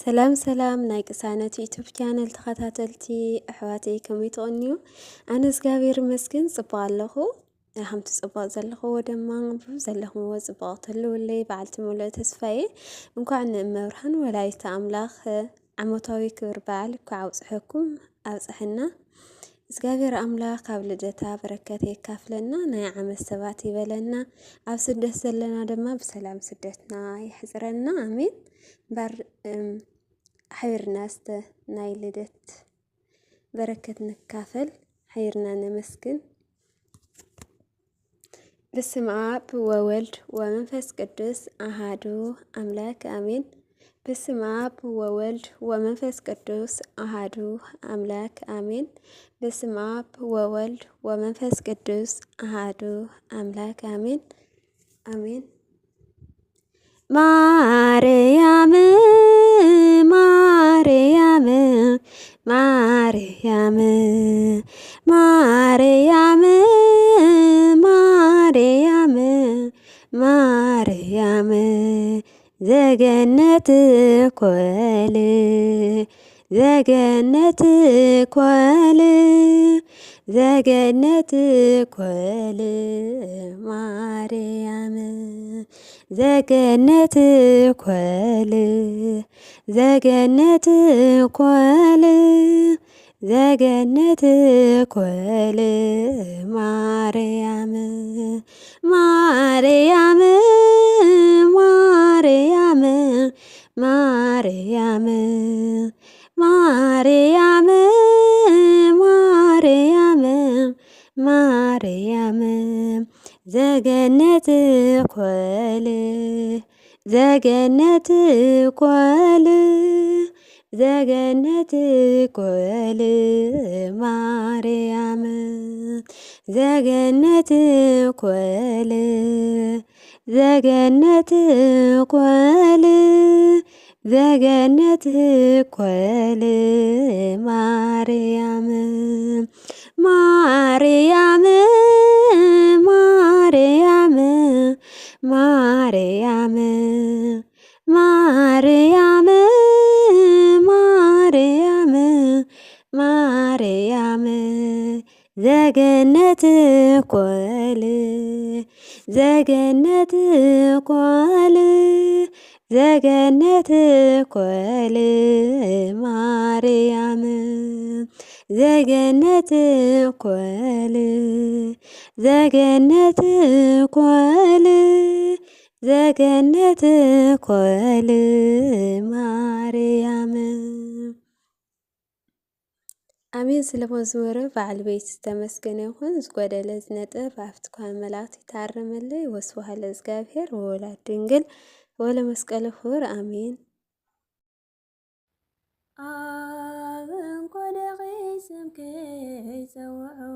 سلام سلام نايك سانة يوتيوب channel تخاتلتي أحواتي كمي تغنيو أنا سقابير مسكن صبالخو همت صبال زلخو ودمان زلخو وزباط اللي بعلت مولا تسفاي نكون مرهن ولا يتأملاخ عموتاوي كبر بعل كعوز حكم أوزحنا سقابير أملاخ قبل جتا بركاتي كافلنا نايعم السباتي بلنا أو سدة سلنا دما بسلام سدتنا يحزرنا آمين بر حير ناس نايلدت بركة نكافل حيرنا نمسكن بسم آب وولد ومنفس قدس أهادو أملاك آمين بسم آب وولد ومنفس قدس أهادو أملاك آمين بسم آب وولد ومنفس قدس أهادو أملاك آمين آمين ማርያም ማርያም ማርያም ማርያም ማርያም ማርያም ዘገነት ኮል ዘገነት ኮል ዘገነት ኮል ማርያም ዘገነት ኮል ዘገነት ኮል ዘገነት ኮል ማርያም ማርያም ማርያም ማርያም ማርያም ማርያም ማርያም ዘገነት ኮል ዘገነት ኮል ዘገነት ኮል ማርያም ዘገነት ኮል ዘገነት ኮል ዘገነት ኮል ማርያም ማርያም ማርያም ማርያም ማርያም ማርያም ማርያም ዘገነት ኮል ዘገነት ኮል ዘገነት ኮል ማርያም ዘገነት ኮል ዘገነት ኮል ዘገነት ኮል ማርያም አሜን። ስለ መዝሙር በዓል ቤት ተመስገነ ይሁን። ዝጎደለ ዝነጥብ አፍትኳ መላእክት ይታረምልይ ወስብሐት ለእግዚአብሔር ወወላዲቱ ድንግል ወለመስቀሉ ክቡር አሜን። አብን ኮደቂ ስምከ ይጸውዑ